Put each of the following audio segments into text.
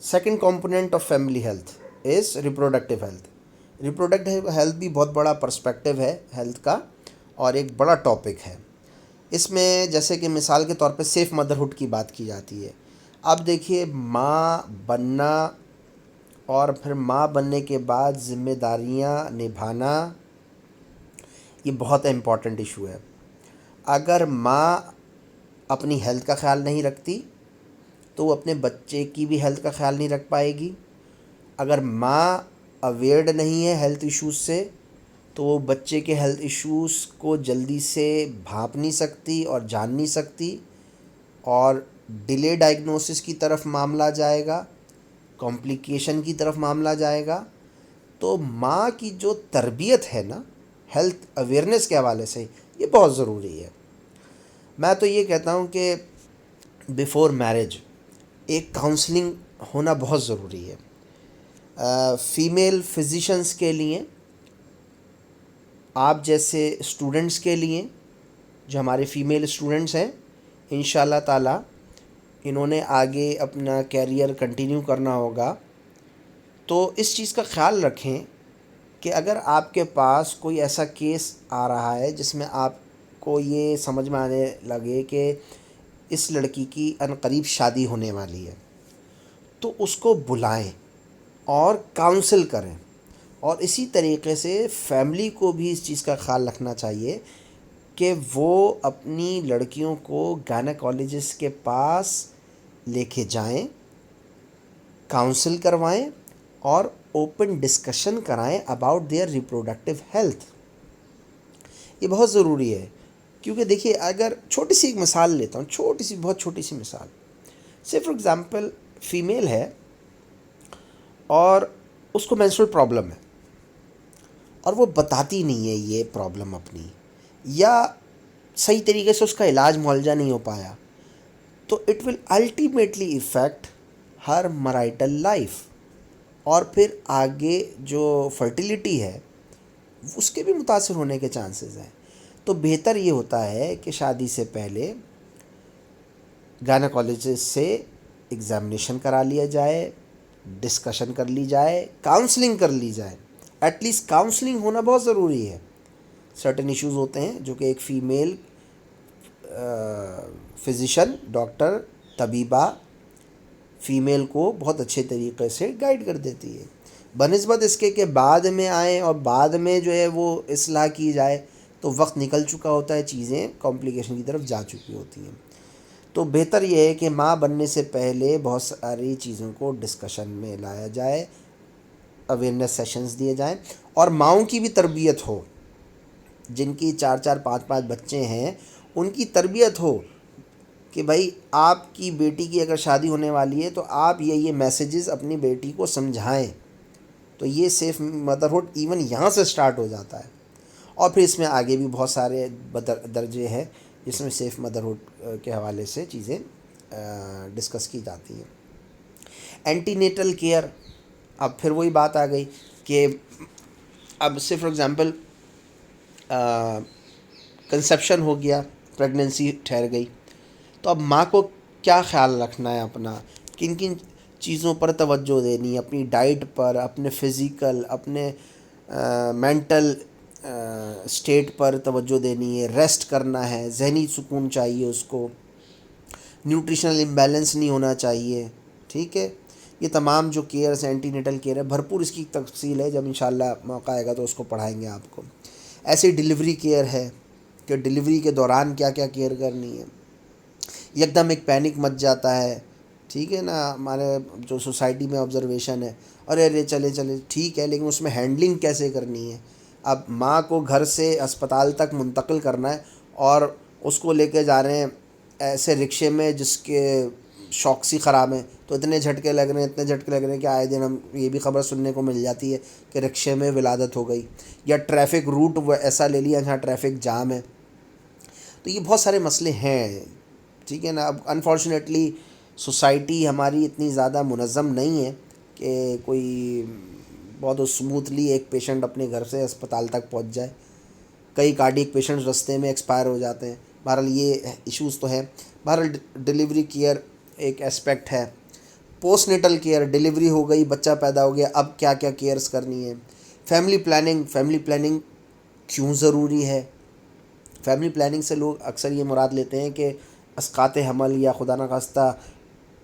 Second component of family health is reproductive health. Reproductive health भी बहुत बड़ा perspective है हेल्थ का और एक बड़ा टॉपिक है। इसमें जैसे कि मिसाल के तौर पे सेफ़ मदरहुड की बात की जाती है। अब देखिए, माँ बनना और फिर माँ बनने के बाद ज़िम्मेदारियाँ निभाना, ये बहुत इम्पॉर्टेंट इशू है। अगर माँ अपनी हेल्थ का ख्याल नहीं रखती तो वो अपने बच्चे की भी हेल्थ का ख्याल नहीं रख पाएगी। अगर माँ अवेयर्ड नहीं है हेल्थ इश्यूज़ से तो वो बच्चे के हेल्थ इश्यूज़ को जल्दी से भांप नहीं सकती और जान नहीं सकती, और डिले डायग्नोसिस की तरफ मामला जाएगा, कॉम्प्लिकेशन की तरफ मामला जाएगा। तो माँ की जो तरबियत है ना, हेल्थ अवेयरनेस के हवाले से, ये बहुत ज़रूरी है। मैं तो ये कहता हूँ कि बिफ़ोर मैरिज एक काउंसलिंग होना बहुत ज़रूरी है। फ़ीमेल फिजिशंस के लिए, आप जैसे स्टूडेंट्स के लिए, जो हमारे फ़ीमेल स्टूडेंट्स हैं, इंशाल्लाह ताला इन्होंने आगे अपना कैरियर कंटिन्यू करना होगा, तो इस चीज़ का ख्याल रखें कि अगर आपके पास कोई ऐसा केस आ रहा है जिसमें आपको ये समझ में आने लगे कि इस लड़की की अनकरीब शादी होने वाली है, तो उसको बुलाएं और काउंसिल करें। और इसी तरीके से फैमिली को भी इस चीज़ का ख्याल रखना चाहिए कि वो अपनी लड़कियों को गायनेकोलॉजिस्ट के पास लेके जाएं, काउंसिल करवाएं और ओपन डिस्कशन कराएं अबाउट देयर रिप्रोडक्टिव हेल्थ। ये बहुत ज़रूरी है, क्योंकि देखिए, अगर छोटी सी एक मिसाल लेता हूँ, छोटी सी, बहुत छोटी सी मिसाल, से फॉर एग्ज़ाम्पल फ़ीमेल है और उसको मेंस्ट्रुअल प्रॉब्लम है और वो बताती नहीं है ये प्रॉब्लम अपनी, या सही तरीके से उसका इलाज मुआवजा नहीं हो पाया, तो it will ultimately effect her marital life, और फिर आगे जो फर्टिलिटी है उसके भी मुतासर होने के चांसेस हैं। तो बेहतर ये होता है कि शादी से पहले गायनेकोलॉजिस्ट से एग्ज़ामिनेशन करा लिया जाए, डिस्कशन कर ली जाए, काउंसलिंग कर ली जाए। एटलीस्ट काउंसलिंग होना बहुत ज़रूरी है। सर्टेन इश्यूज़ होते हैं जो कि एक फ़ीमेल फिजिशन, डॉक्टर, तबीबा फ़ीमेल को बहुत अच्छे तरीके से गाइड कर देती है, बनिस्बत इसके कि बाद में आए और बाद में जो है वो इस्लाह की जाए, तो वक्त निकल चुका होता है, चीज़ें कॉम्प्लिकेशन की तरफ जा चुकी होती हैं। तो बेहतर ये है कि माँ बनने से पहले बहुत सारी चीज़ों को डिस्कशन में लाया जाए, अवेयरनेस सेशंस दिए जाएं, और माँओं की भी तरबियत हो। जिनकी 4-4 5-5 बच्चे हैं, उनकी तरबियत हो कि भाई आपकी बेटी की अगर शादी होने वाली है तो आप ये मैसेजेस अपनी बेटी को समझाएं। तो ये सेफ़ मदरहुड इवन यहाँ से स्टार्ट हो जाता है, और फिर इसमें आगे भी बहुत सारे दर्जे हैं जिसमें सेफ़ मदरहुड के हवाले से चीज़ें डिस्कस की जाती हैं। एंटीनेटल केयर, अब फिर वही बात आ गई कि अब से फॉर एग्ज़ाम्पल कंसेप्शन हो गया, प्रेगनेंसी ठहर गई, तो अब माँ को क्या ख्याल रखना है अपना, किन किन चीज़ों पर तवज्जो देनी है, अपनी डाइट पर, अपने फ़िज़िकल, अपने मेंटल स्टेट पर तवज्जो देनी है, रेस्ट करना है, ज़हनी सुकून चाहिए उसको, न्यूट्रिशनल इम्बैलेंस नहीं होना चाहिए। ठीक है, ये तमाम जो केयर्स, एंटीनेटल केयर है, भरपूर इसकी तफसील है, जब इंशाल्लाह मौका आएगा तो उसको पढ़ाएंगे आपको। ऐसे डिलीवरी केयर है कि डिलीवरी के दौरान क्या क्या केयर करनी है। एकदम एक पैनिक मच जाता है, ठीक है ना, हमारे जो सोसाइटी में ऑब्जर्वेशन है, अरे अरे चले चले ठीक है, लेकिन उसमें हैंडलिंग कैसे करनी है। अब माँ को घर से अस्पताल तक मुंतकिल करना है और उसको लेके जा रहे हैं ऐसे रिक्शे में जिसके शॉक्स ही ख़राब हैं, तो इतने झटके लग रहे हैं, इतने झटके लग रहे हैं कि आए दिन हम ये भी ख़बर सुनने को मिल जाती है कि रिक्शे में विलादत हो गई, या ट्रैफिक रूट वो ऐसा ले लिया जहाँ ट्रैफिक जाम है। तो ये बहुत सारे मसले हैं, ठीक है ना। अब अनफॉर्चुनेटली सोसाइटी हमारी इतनी ज़्यादा मुनज़्ज़म नहीं है कि कोई बहुत स्मूथली एक पेशेंट अपने घर से अस्पताल तक पहुंच जाए। कई कार्डियक पेशेंट्स रास्ते में एक्सपायर हो जाते हैं। बहरहाल ये इश्यूज़ तो हैं। बहरहाल डिलीवरी केयर एक एस्पेक्ट है। پوسٹ نیٹل کیئر، ڈیلیوری ہو گئی، بچہ پیدا ہو گیا، اب کیا کیا کیئرز کرنی ہے. فیملی پلاننگ کیوں ضروری ہے؟ فیملی پلاننگ سے لوگ اکثر یہ مراد لیتے ہیں کہ اسقاط حمل یا خدا نخواستہ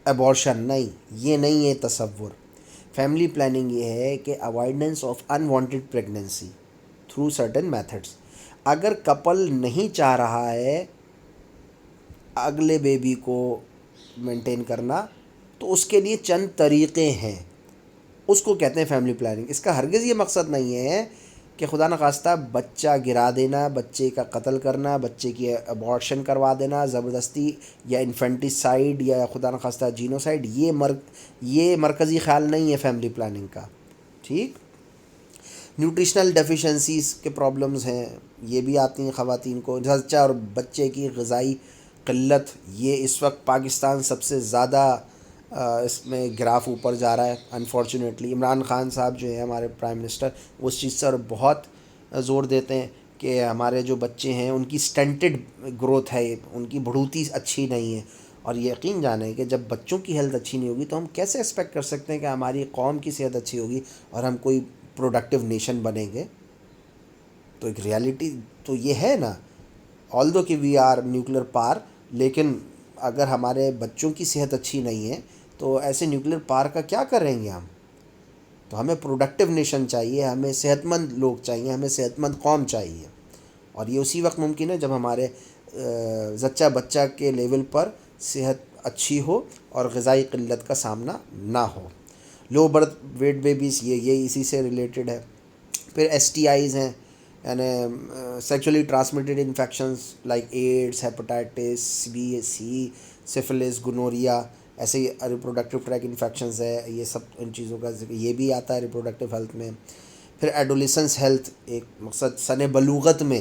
ایبورشن. نہیں، یہ نہیں ہے تصور. فیملی پلاننگ یہ ہے کہ avoidance of unwanted pregnancy through certain methods. اگر کپل نہیں چاہ رہا ہے اگلے بیبی کو مینٹین کرنا تو اس کے لیے چند طریقے ہیں، اس کو کہتے ہیں فیملی پلاننگ. اس کا ہرگز یہ مقصد نہیں ہے کہ خدا نخواستہ بچہ گرا دینا، بچے کا قتل کرنا، بچے کی ابارشن کروا دینا زبردستی، یا انفینٹیسائیڈ، یا خدا نخواستہ جینوسائیڈ. یہ مرکزی خیال نہیں ہے فیملی پلاننگ کا. ٹھیک. نیوٹریشنل ڈیفیشنسیز کے پرابلمز ہیں، یہ بھی آتی ہیں خواتین کو. بچہ اور بچے کی غذائی قلت، یہ اس وقت پاکستان سب سے زیادہ اس میں گراف اوپر جا رہا ہے انفارچونیٹلی. عمران خان صاحب جو ہیں ہمارے پرائم منسٹر، وہ اس چیز پر بہت زور دیتے ہیں کہ ہمارے جو بچے ہیں ان کی سٹنٹڈ گروتھ ہے، ان کی بڑھوتی اچھی نہیں ہے. اور یقین جانیں کہ جب بچوں کی ہیلتھ اچھی نہیں ہوگی تو ہم کیسے ایکسپیکٹ کر سکتے ہیں کہ ہماری قوم کی صحت اچھی ہوگی اور ہم کوئی پروڈکٹیو نیشن بنیں گے. تو ایک ریالٹی تو یہ ہے نا. آلدو کہ وی آر نیوکلیر پار، لیکن اگر ہمارے بچوں کی صحت اچھی نہیں ہے تو ایسے نیوکلیر پار کا کیا کریں گے ہم؟ تو ہمیں پروڈکٹیو نیشن چاہیے، ہمیں صحت مند لوگ چاہیے، ہمیں صحت مند قوم چاہیے. اور یہ اسی وقت ممکن ہے جب ہمارے زچہ بچہ کے لیول پر صحت اچھی ہو اور غذائی قلت کا سامنا نہ ہو. لو برتھ ویٹ بیبیز، یہ اسی سے ریلیٹڈ ہے. پھر ایس ٹی آئیز ہیں، یعنی sexually transmitted infections like AIDS, hepatitis B, C, syphilis, gonorrhoea, ایسے ہی ریپروڈکٹیو ٹریک انفیکشنز ہے. یہ سب ان چیزوں کا ذکر یہ بھی آتا ہے ریپروڈکٹیو ہیلتھ میں. پھر ایڈولیسنس ہیلتھ، ایک مقصد سن بلوغت میں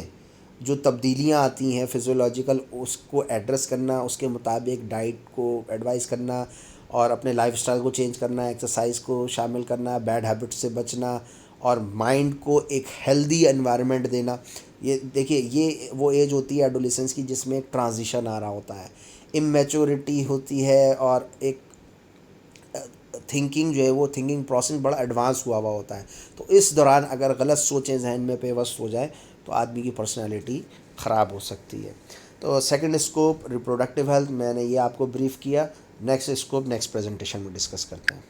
جو تبدیلیاں آتی ہیں فزیولوجیکل، اس کو ایڈریس کرنا، اس کے مطابق ڈائٹ کو ایڈوائز کرنا اور اپنے لائف اسٹائل کو چینج کرنا، ایکسرسائز کو شامل کرنا، بیڈ ہیبٹ سے بچنا اور مائنڈ کو ایک ہیلدی انوائرمنٹ دینا. یہ دیکھیے، یہ وہ ایج ہوتی ہے ایڈولیسنس کی جس میں ایک ٹرانزیشن آ رہا ہوتا ہے، امیچورٹی ہوتی ہے اور ایک تھنکنگ جو ہے وہ تھنکنگ پروسیس بڑا ایڈوانس ہوا ہوتا ہے. تو اس دوران اگر غلط سوچیں ذہن میں پیوست ہو جائے تو آدمی کی پرسنالٹی خراب ہو سکتی ہے. تو سیکنڈ اسکوپ ریپروڈکٹیو ہیلتھ، میں نے یہ آپ کو بریف کیا. نیکسٹ اسکوپ نیکسٹ پریزنٹیشن میں ڈسکس کرتے ہیں.